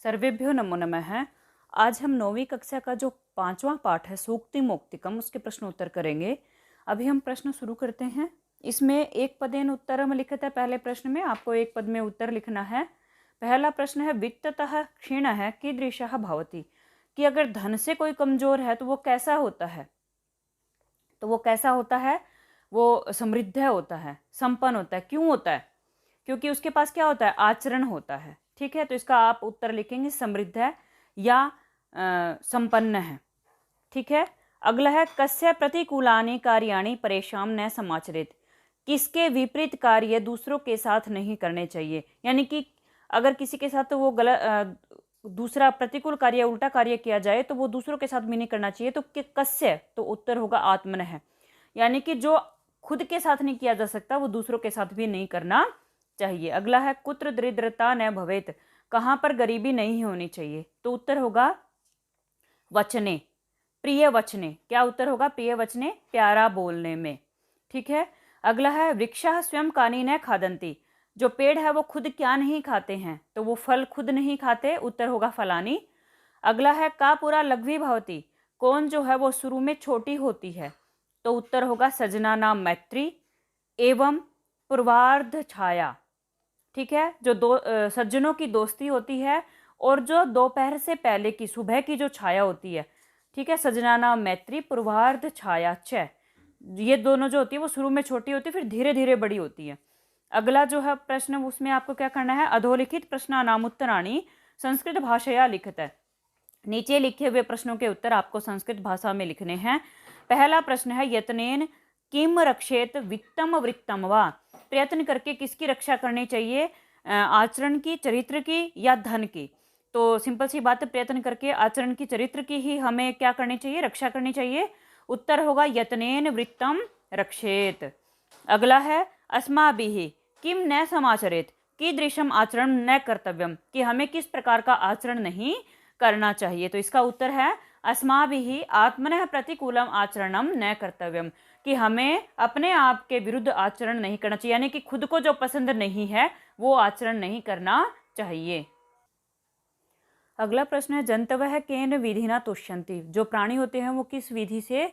सर्वेभ्यो नमो नमः। आज हम 9वीं कक्षा का जो 5वां पाठ है सूक्ति मौक्तिकम उसके प्रश्न उत्तर करेंगे। अभी हम प्रश्न शुरू करते हैं। इसमें एक पदेन उत्तरम लिखित है। पहले प्रश्न में आपको एक पद में उत्तर लिखना है। पहला प्रश्न है वित्ततः क्षीणः कीदृशः भवति, कि अगर धन से कोई कमजोर है तो वो कैसा होता है। तो वो कैसा होता है, वो समृद्ध होता है, संपन्न होता है। क्यों होता है? क्योंकि उसके पास क्या होता है, आचरण होता है। ठीक है, तो इसका आप उत्तर लिखेंगे समृद्ध है या संपन्न है। ठीक है, अगला है कस्य प्रतिकूलानि कार्याणि परेशान न समाचरित, किसके विपरीत कार्य दूसरों के साथ नहीं करने चाहिए। यानी कि अगर किसी के साथ तो वो गलत दूसरा प्रतिकूल कार्य उल्टा कार्य किया जाए तो वो दूसरों के साथ भी नहीं करना चाहिए। तो कस्य, तो उत्तर होगा आत्मन है। यानी कि जो खुद के साथ नहीं किया जा सकता वो दूसरों के साथ भी नहीं करना चाहिए। अगला है कुत्र दरिद्रता न भवेत, कहाँ पर गरीबी नहीं होनी चाहिए। तो उत्तर होगा वचने, प्रिय वचने। क्या उत्तर होगा? प्रिय वचने, प्यारा बोलने में। ठीक है, अगला है वृक्षः स्वयं कानि न खादन्ति, जो पेड़ है वो खुद क्या नहीं खाते हैं, तो वो फल खुद नहीं खाते। उत्तर होगा फलानी। अगला है का पुरा लघ्वी भवति, कौन जो है वो शुरू में छोटी होती है। तो उत्तर होगा सजना नाम मैत्री एवं पूर्वार्ध छाया। ठीक है, जो सज्जनों की दोस्ती होती है और जो दोपहर से पहले की सुबह की जो छाया होती है। ठीक है, सजना नाम मैत्री पूर्वार्ध छाया च, ये दोनों जो होती है वो शुरू में छोटी होती है फिर धीरे धीरे बड़ी होती है। अगला जो है प्रश्न उसमें आपको क्या करना है, अधोलिखित प्रश्नानाम उत्तराणि संस्कृत भाषया लिखित है। नीचे लिखे हुए प्रश्नों के उत्तर आपको संस्कृत भाषा में लिखने हैं। पहला प्रश्न है यत्नेन किम रक्षेत वित्तम वृत्तम वा, प्रयत्न करके किसकी रक्षा करनी चाहिए, आचरण की, चरित्र की या धन की। तो सिंपल सी बात है, प्रयत्न करके आचरण की, चरित्र की ही हमें क्या करनी चाहिए, रक्षा करनी चाहिए। उत्तर होगा यत्नेन वृत्तम रक्षेत। अगला है अस्माभिः किम न समाचरेत, कीदृशम आचरण न कर्तव्यम, कि हमें किस प्रकार का आचरण नहीं करना चाहिए। तो इसका उत्तर है अस्माभिः आत्मनः प्रतिकूलम आचरणम न कर्तव्यम, कि हमें अपने आप के विरुद्ध आचरण नहीं करना चाहिए। यानी कि खुद को जो पसंद नहीं है वो आचरण नहीं करना चाहिए। अगला प्रश्न है जंतवः केन विधिना तुष्यन्ति, जो प्राणी होते हैं वो किस विधि से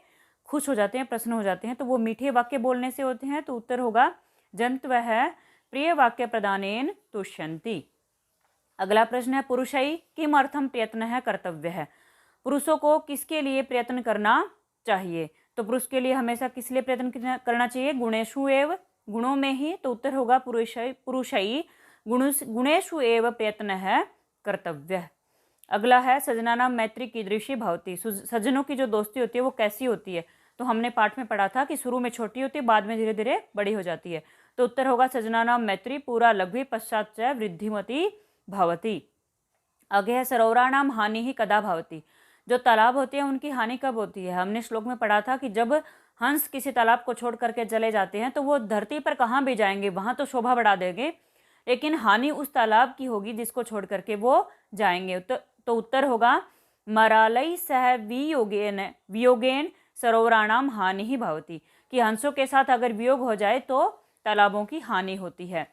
खुश हो जाते हैं, प्रसन्न हो जाते हैं। तो वो मीठे वाक्य बोलने से होते हैं। तो उत्तर होगा जंतवः प्रिय वाक्य प्रदानेन तुष्यन्ति। अगला प्रश्न है पुरुषै किमर्थम प्रयत्न कर्तव्य है, पुरुषों को किसके लिए प्रयत्न करना चाहिए। तो पुरुष के लिए हमेशा किस लिए प्रयत्न करना चाहिए, गुणेषु एव, गुणों में ही। तो उत्तर होगा पुरुषै गुणेषु एव प्रयत्न है कर्तव्य। अगला है सजनानाम मैत्री कीदृशी भवति, सज्जनों की जो दोस्ती होती है वो कैसी होती है। तो हमने पाठ में पढ़ा था कि शुरू में छोटी होती है, बाद में धीरे धीरे बड़ी हो जाती है। तो उत्तर होगा सजनानाम मैत्री पूरा लघ्वी पश्चात च वृद्धिमती भवति। आगे है सरोवराणाम हानि ही कदा भवति, जो तालाब होते हैं उनकी हानि कब होती है। हमने श्लोक में पढ़ा था कि जब हंस किसी तालाब को छोड़ करके चले जाते हैं तो वो धरती पर कहाँ भी जाएंगे, वहां तो शोभा बढ़ा देंगे, लेकिन हानि उस तालाब की होगी जिसको छोड़ करके वो जाएंगे। तो उत्तर होगा मरालय सह वियोगेन सरोवराणाम हानि ही भवति, कि हंसों के साथ अगर वियोग हो जाए तो तालाबों की हानि होती है।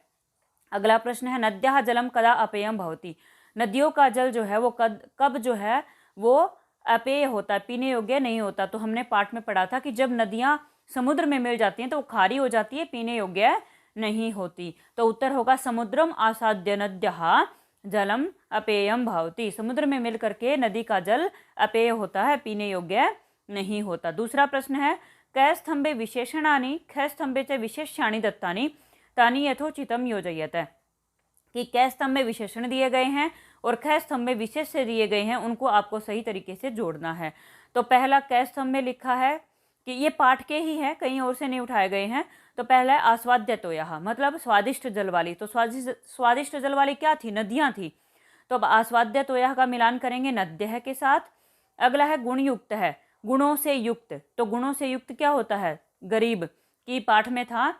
अगला प्रश्न है नद्याः जलम कदा अपेयम भवति, नदियों का जल जो है वो कब जो है वो अपेय होता है, पीने योग्य नहीं होता। तो हमने पाठ में पढ़ा था कि जब नदियां समुद्र में मिल जाती हैं तो वो खारी हो जाती है, पीने योग्य नहीं होती। तो उत्तर होगा समुद्रम आसाद्य नद्यः जलम अपेयम भवति, समुद्र में मिल करके नदी का जल अपेय होता है, पीने योग्य नहीं होता। दूसरा प्रश्न है कै स्तंभे विशेषणानि ख स्तंभे च विशेष्याणि दत्तानि तानि यथोचितम योजयत, कि कै स्तंभ में विशेषण दिए गए हैं और ख स्तंभ में विशेष से दिए गए हैं, उनको आपको सही तरीके से जोड़ना है। तो पहला कै स्तंभ में लिखा है कि ये पाठ के ही है, कहीं और से नहीं उठाए गए हैं। तो पहला है आस्वाद्यतोयः, मतलब स्वादिष्ट जल वाली। तो स्वादिष्ट जल वाली क्या थी, नदियां थी। तो अब आस्वाद्यतोयः का मिलान करेंगे नद्यः के साथ। अगला है गुणयुक्त है, गुणों से युक्त। तो गुणों से युक्त क्या होता है, गरीब, की पाठ में था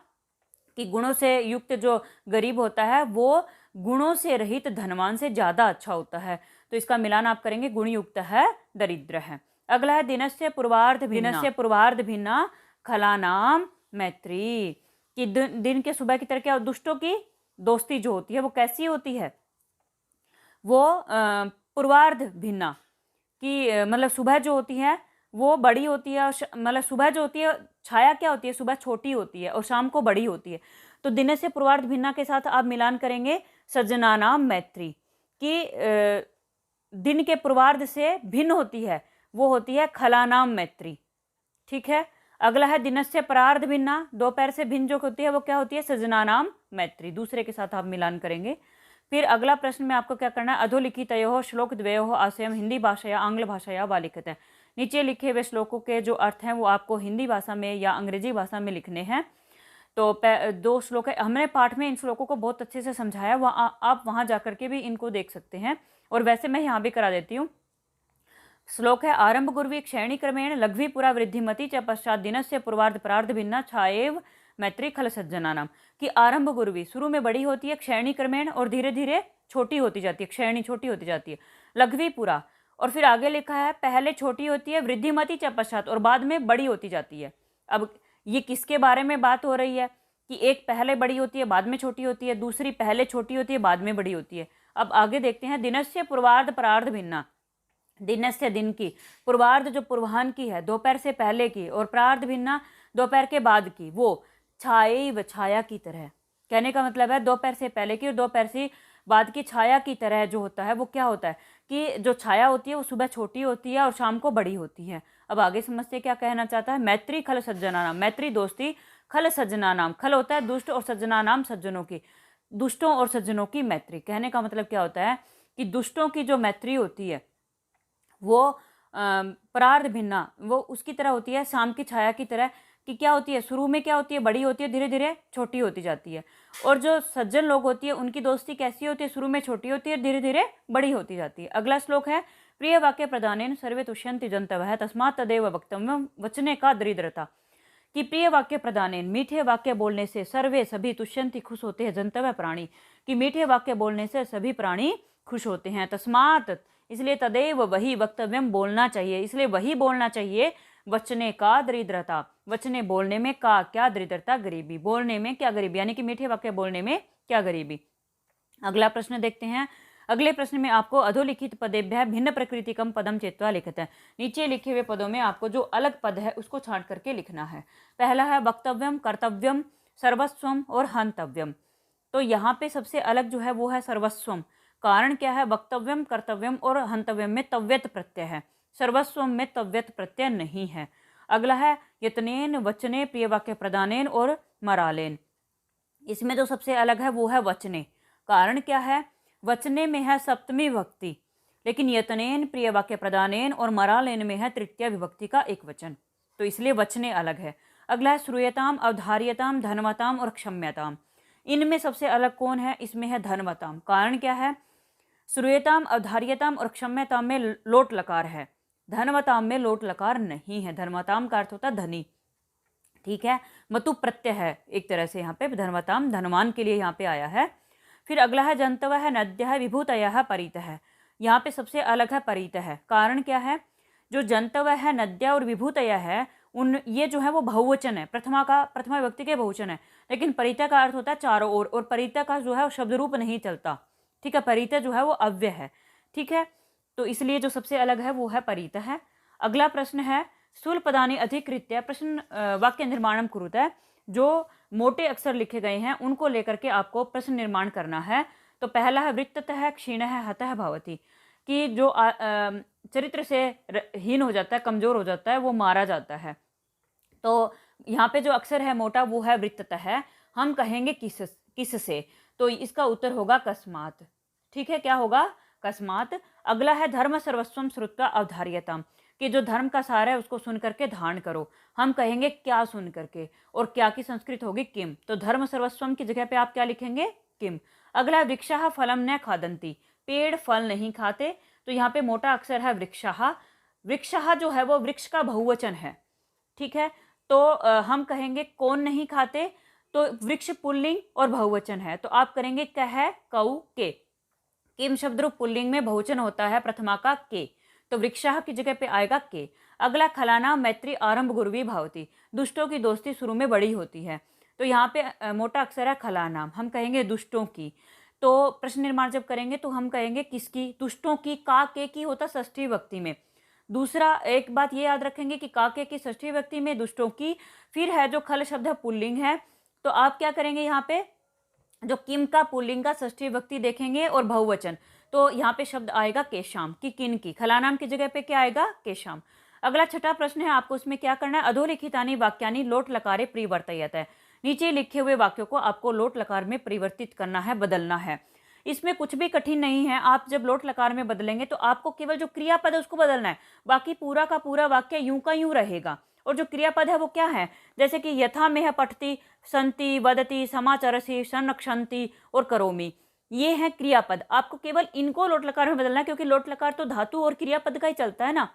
कि गुणों से युक्त जो गरीब होता है वो गुणों से रहित धनवान से ज्यादा अच्छा होता है। तो इसका मिलान आप करेंगे गुणयुक्त है दरिद्र है। अगला है दिनस्य पूर्वार्ध भिन्ना खलानाम मैत्री, कि दिन के सुबह की तरह क्या दुष्टों की दोस्ती जो होती है वो कैसी होती है, वो पूर्वार्ध भिन्ना कि मतलब सुबह जो होती है वो बड़ी होती है और मतलब सुबह जो होती है छाया क्या होती है, सुबह छोटी होती है और शाम को बड़ी होती है। तो दिन से पूर्वार्ध भिन्ना के साथ आप मिलान करेंगे सज्जनानाम मैत्री कि दिन के पूर्वार्ध से भिन्न होती है, वो होती है खलानाम मैत्री। ठीक है। अगला है दिनस्य परार्ध भिन्ना, दोपहर से भिन्न जो होती है वो क्या होती है, सजनानाम मैत्री, दूसरे के साथ आप मिलान करेंगे। फिर अगला प्रश्न में आपको क्या करना है, अधोलिखितयोः श्लोक द्वयोः आशयम हिंदी भाषा या आंग्ल भाषा या वा लिखित है। नीचे लिखे हुए श्लोकों के जो अर्थ हैं वो आपको हिंदी भाषा में या अंग्रेजी भाषा में लिखने हैं। तो 2 श्लोक है, हमने पाठ में इन श्लोकों को बहुत अच्छे से समझाया, वहाँ आप वहाँ जाकर के भी इनको देख सकते हैं, और वैसे मैं यहाँ भी करा देती हूँ। श्लोक है, आरंभ गुर्वी क्षैणी क्रमेण लघ्वी पुरा वृद्धिमती च पश्चात दिनस्य पूर्वार्ध परार्ध भिन्ना छाएव मैत्री खल सज्जना नाम। कि आरंभ गुर्वी शुरू में बड़ी होती है, क्षैणी क्रमेण और धीरे धीरे छोटी होती जाती है, क्षैणी छोटी होती जाती है, लघ्वी पुरा और फिर आगे लिखा है पहले छोटी होती है वृद्धिमती च पश्चात और बाद में बड़ी होती जाती है। अब ये किसके बारे में बात हो रही है कि एक पहले बड़ी होती है बाद में छोटी होती है, दूसरी पहले छोटी होती है बाद में बड़ी होती है। अब आगे देखते हैं, दिनस्य पूर्वार्ध परार्ध भिन्ना, दिनस्य दिन की, पूर्वार्ध जो पूर्वाह्न की है दोपहर से पहले की, और परार्ध भिन्ना दोपहर के बाद की, वो छाए व छाया की तरह। कहने का मतलब है दोपहर से पहले की और दोपहर से बाद की छाया की तरह जो होता है वो क्या होता है कि जो छाया होती है वो सुबह छोटी होती है और शाम को बड़ी होती है। अब आगे समझते क्या कहना चाहता है, मैत्री खल सज्जना नाम, मैत्री दोस्ती, खल सज्जना नाम, खल होता है दुष्ट और सज्जना नाम सज्जनों की, दुष्टों और सज्जनों की मैत्री। कहने का मतलब क्या होता है कि दुष्टों की जो मैत्री होती है वो परार्ध भिन्ना, वो उसकी तरह होती है शाम की छाया की तरह, कि क्या होती है शुरू में क्या होती है बड़ी होती है, धीरे धीरे छोटी होती जाती है। और जो सज्जन लोग होती है उनकी दोस्ती कैसी होती है, शुरू में छोटी होती है धीरे धीरे बड़ी होती जाती है। अगला श्लोक है, प्रिय वाक्य प्रदानेन सर्वे तुष्यन्ति जन्तवः तस्मात् तदेव वक्तव्यम वचने का दरिद्रता। कि प्रिय वाक्य प्रदानेन, मीठे वाक्य बोलने से सर्वे सभी तुष्यन्ति खुश होते हैं, जन्तवः प्राणी, कि मीठे वाक्य बोलने से सभी प्राणी खुश होते हैं, तस्मात् इसलिए, तदेव वही, वक्तव्यम बोलना चाहिए, इसलिए वही बोलना चाहिए, वचने का दरिद्रता, वचने बोलने में का क्या दरिद्रता, गरीबी, बोलने में क्या गरीबी, यानी कि मीठे वाक्य बोलने में क्या गरीबी। अगला प्रश्न देखते हैं, अगले प्रश्न में आपको अधोलिखित पदेभ्यः भिन्न प्रकृतिकम पदम चेत्वा लिखित है। नीचे लिखे हुए पदों में आपको जो अलग पद है उसको छांट करके लिखना है। पहला है वक्तव्यम, कर्तव्यम, सर्वस्वम और हंतव्यम। तो यहाँ पे सबसे अलग जो है वो है सर्वस्वम। कारण क्या है, वक्तव्यम, कर्तव्यम और हंतव्यम में तव्यत प्रत्यय है, सर्वस्वम में तव्यत प्रत्यय नहीं है। अगला है यतनेन, वचने, प्रिय वाक्य प्रदानेन और मरालेन। इसमें जो सबसे अलग है वो है वचने। कारण क्या है, वचने में है सप्तमी विभक्ति, लेकिन यतनेन, प्रिय वाक्य प्रदानेन और मरालेन में है तृतीय विभक्ति का एक वचन, तो इसलिए वचने अलग है। अगला है श्रूयताम, अवधार्यताम, धनवताम और क्षम्यताम। इनमें सबसे अलग कौन है, इसमें है धनवताम। कारण क्या है, श्रूयताम, अवधार्यताम और क्षम्यताम में लोट लकार है, धनवताम में लोट लकार नहीं है। धनवताम का अर्थ होता है धनी, ठीक है, मतु प्रत्यय है एक तरह से, यहाँ पे धनवताम धनवान के लिए यहाँ पे आया है। फिर अगला है जंतव है, नद्य है, विभूतय है, परित है। यहाँ पे सबसे अलग है परित है। कारण क्या है, जो जंतव है, नद्या और विभूतय है, उन ये जो है वो बहुवचन है, प्रथमा व्यक्ति के बहुवचन है, लेकिन परिता का अर्थ होता है चारों ओर, और परिता का जो है वो शब्द रूप नहीं चलता, ठीक है, परिता जो है वो अव्यय है, ठीक है, तो इसलिए जो सबसे अलग है वो है परिता है। अगला प्रश्न है, स्थूल पदानि अधिकृत्य प्रश्न वाक्य निर्माणम कुरुत है। जो मोटे अक्षर लिखे गए हैं उनको लेकर के आपको प्रश्न निर्माण करना है। तो पहला है वृत्ततः क्षीणः हतः भवति, कि जो चरित्र से हीन हो जाता है, कमजोर हो जाता है, वो मारा जाता है। तो यहाँ पे जो अक्षर है मोटा वो है वृत्ततः, हम कहेंगे किस से, तो इसका उत्तर होगा कस्मात, ठीक है, क्या होगा, कस्मात। अगला है धर्म सर्वस्वम श्रुत्वा अवधार्यताम, कि जो धर्म का सार है उसको सुन करके धारण करो, हम कहेंगे क्या सुन करके, और क्या की संस्कृत होगी किम, तो धर्म सर्वस्वम की जगह पे आप क्या लिखेंगे, किम। अगला वृक्षाः फलम न खादन्ति, पेड़ फल नहीं खाते, तो यहाँ पे मोटा अक्षर है वृक्षाः, वृक्षाः जो है वो वृक्ष का बहुवचन है, ठीक है, तो हम कहेंगे कौन नहीं खाते, तो वृक्ष पुल्लिंग और बहुवचन है, तो आप करेंगे कह, कऊ, के। किम शब्द रूप पुल्लिंग में बहुवचन होता है प्रथमा का के, तो वृक्षाः की जगह पे आएगा के। अगला खलाना मैत्री आरंभ गुर्वी भावती, दुष्टों की दोस्ती शुरू में बड़ी होती है, तो यहाँ पे मोटा अक्षर है खलानाम, हम कहेंगे दुष्टों की। तो प्रश्न निर्माण जब करेंगे तो हम कहेंगे किसकी, दुष्टों की, का के की होता षष्ठी विभक्ति में। दूसरा एक बात ये याद रखेंगे कि का के की षष्ठी विभक्ति में, दुष्टों की। फिर है जो खल शब्द है पुल्लिंग है, तो आप क्या करेंगे यहाँ पे जो किम का पुल्लिंग का षष्ठी विभक्ति देखेंगे और बहुवचन, तो यहाँ पे शब्द आएगा केशाम की, किन की, खलानाम की जगह पे क्या आएगा, केशाम। अगला छठा प्रश्न है, आपको इसमें क्या करना है, अधोलिखितानि वाक्यानि लोट लकारे परिवर्तयत है। नीचे लिखे हुए वाक्यों को आपको लोट लकार में परिवर्तित करना है, बदलना है। इसमें कुछ भी कठिन नहीं है, आप जब लोट लकार में बदलेंगे तो आपको केवल जो क्रियापद है उसको बदलना है, बाकी पूरा का पूरा वाक्य यूं का यूं रहेगा। और जो क्रियापद है वो क्या है, जैसे कि यथा मेह पठती, संति, वदति, समाचरसि, संरक्षन्ति और करोमि, ये है क्रियापद। आपको केवल इनको लोट लकार में बदलना है, क्योंकि लोट लकार तो धातु और क्रियापद का ही चलता है ना।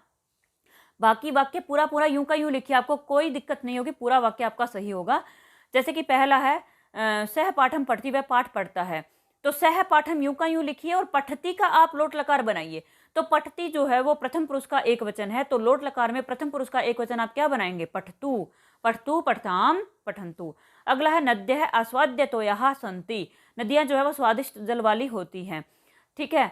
बाकी वाक्य पूरा पूरा यूं का यूं लिखिए, आपको कोई दिक्कत नहीं होगी, पूरा वाक्य आपका सही होगा। जैसे कि पहला है सह पाठम पढ़ती, वह पाठ पढ़ता है, तो सह पाठम यूं का यूं लिखिए और पठती का आप लोट लकार बनाइए। तो पठती जो है वो प्रथम पुरुष का एक वचन है, तो लोट लकार में प्रथम पुरुष का एक वचन आप क्या बनाएंगे, पठतु, पठतु, पठताम, पठन्तु। अगला है नद्यः आस्वाद्यतोयः सन्ति, नदियां जो है वो स्वादिष्ट जल वाली होती हैं, ठीक है।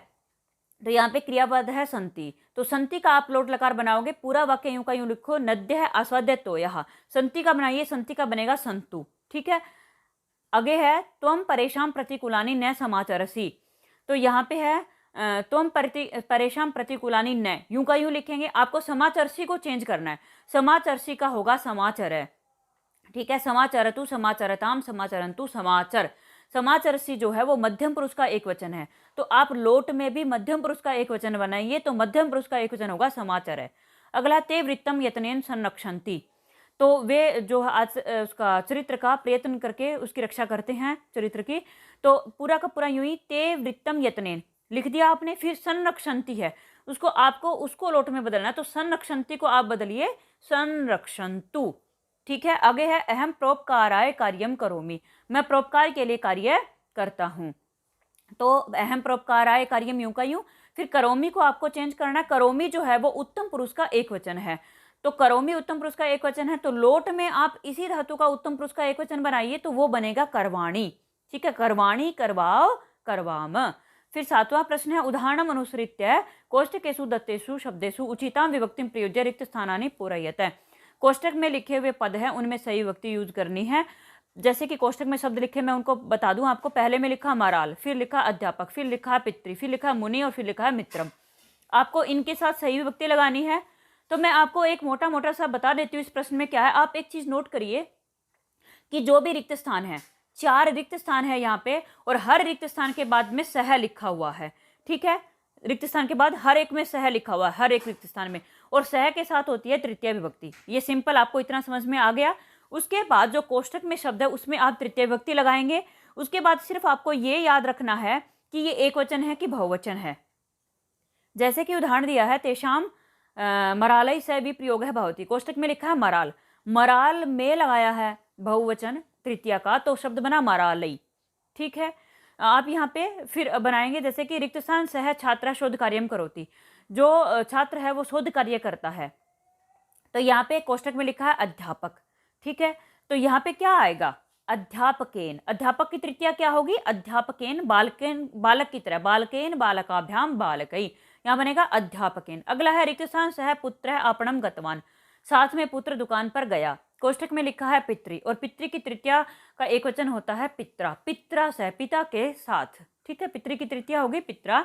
तो यहाँ पे क्रियापद है संति, तो संति का आप लोट लकार बनाओगे, पूरा वाक्य यूं का यूं लिखो, नद्यः आस्वाद्यतोयः, संति का बनाइए, संति का बनेगा संतु, ठीक है। आगे है त्वम परेशान प्रतिकूलानि न समाचरसि, तो यहाँ पे है त्वम परेशान प्रतिकूलानि न, यूं का यूं लिखेंगे, आपको समाचरसी को चेंज करना है, समाचरसी का होगा समाचर है, ठीक है। समाचरतु, समाचरताम, समाचरंतु, समाचर। समाचरसी जो है वो मध्यम पुरुष का एक वचन है, तो आप लोट में भी मध्यम पुरुष का एक वचन बनाइए, तो मध्यम पुरुष का एक वचन होगा समाचर है। अगला ते वृत्तम यत्नेन संरक्षन्ति, तो वे जो आज उसका चरित्र का प्रयत्न करके उसकी रक्षा करते हैं, चरित्र की, तो पूरा का पूरा यूं ही ते वृत्तम यत्नेन लिख दिया आपने। फिर संरक्षन्ति है, उसको आपको उसको लोट में बदलना है, तो संरक्षन्ति को आप बदलिए संरक्षन्तु, ठीक है। आगे है अहम परोपकाराय कार्यम करोमि, मैं परोपकार के लिए कार्य करता हूँ, तो अहम परोपकाराय कार्यम यूं का यूं। फिर करोमि को आपको चेंज करना है, करोमि जो है वो उत्तम पुरुष का एक वचन है, तो करोमि उत्तम पुरुष का एक वचन है, तो लोट में आप इसी धातु का उत्तम पुरुष का एक वचन बनाइए, तो वो बनेगा करवाणी, ठीक है। करवाणी, करवाओ, करवाम। फिर सातवां प्रश्न है उदाहरणम अनुसृत्य कोष्टकेषु दत्तेषु शब्देषु उचितां विभक्तिं प्रयुज्य रिक्त स्थानानि पूरयत। कोष्टक में लिखे हुए पद है उनमें सही विभक्ति यूज करनी है। जैसे कि कोष्टक में शब्द लिखे, मैं उनको बता दूं आपको, पहले में लिखा मराल, फिर लिखा अध्यापक, फिर लिखा पितृ, फिर लिखा मुनि और फिर लिखा है मित्रम। आपको इनके साथ सही विभक्ति लगानी है। तो मैं आपको एक मोटा मोटा सा बता देती हूँ इस प्रश्न में क्या है। आप एक चीज नोट करिए कि जो भी रिक्त स्थान है, 4 रिक्त स्थान है यहाँ पे, और हर रिक्त स्थान के बाद में सह लिखा हुआ है, ठीक है। रिक्त स्थान के बाद हर एक में सह लिखा हुआ है, हर एक रिक्त स्थान में, और सह के साथ होती है तृतीय विभक्ति। ये सिंपल, आपको इतना समझ में आ गया। उसके बाद जो कोष्टक में शब्द है उसमें आप तृतीय विभक्ति लगाएंगे। उसके बाद सिर्फ आपको ये याद रखना है कि ये एक वचन है कि बहुवचन है। जैसे कि उदाहरण दिया है तेषाम मरालय से भी प्रयोग है भवती, कोष्टक में लिखा है मराल, मराल में लगाया है बहुवचन तृतीया का, तो शब्द बना मरालय, ठीक है। आप यहाँ पे फिर बनाएंगे जैसे कि रिक्त स्थान सह छात्रा शोध कार्यम करोति, जो छात्र है वो शोध कार्य करता है, तो यहाँ पे कोष्टक में लिखा है अध्यापक, ठीक है। तो यहाँ पे क्या आएगा, अध्यापकेन, अध्यापक की तृतीया क्या होगी, अध्यापकेन, बालकेन बालक की तरह, बालकेन बालकाभ्याम बालकई, यहाँ बनेगा अध्यापकेन। अगला है रिक्त स्थान सह पुत्र आपणम गतवान, साथ में पुत्र दुकान पर गया, कोष्टक में लिखा है पितृ, और पितृ की तृतीया का एक वचन होता है पित्रा, पित्रा सह पिता के साथ, ठीक है। पितृ की तृतीया होगी पित्रा।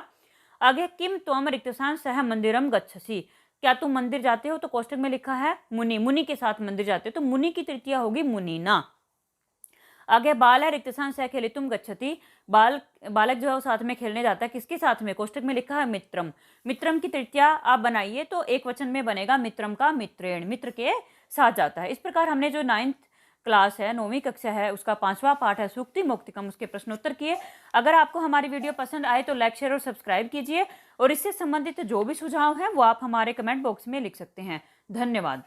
आगे किम त्वम रिक्त स्थान सह मंदिरम गच्छसि, क्या तुम मंदिर जाते हो, तो कोष्टक में लिखा है मुनि, मुनि के साथ मंदिर जाते हो, तो मुनि की तृतीया होगी मुनीना। आगे बाल है रिक्त स्थान सह खेलितुम गच्छति, बालक जो है वो साथ में खेलने जाता है, किसके साथ में, कोष्टक में लिखा है मित्रम, मित्रम की तृतीया आप बनाइए तो एक वचन में बनेगा मित्रम का मित्रेण, मित्र के साथ जाता है। इस प्रकार हमने जो 9th क्लास है, 9वीं कक्षा है, उसका 5वां पाठ है सूक्ति मुक्तिकम, उसके प्रश्नोत्तर किए। अगर आपको हमारी वीडियो पसंद आए तो लाइक शेयर और सब्सक्राइब कीजिए, और इससे संबंधित जो भी सुझाव हैं वो आप हमारे कमेंट बॉक्स में लिख सकते हैं। धन्यवाद।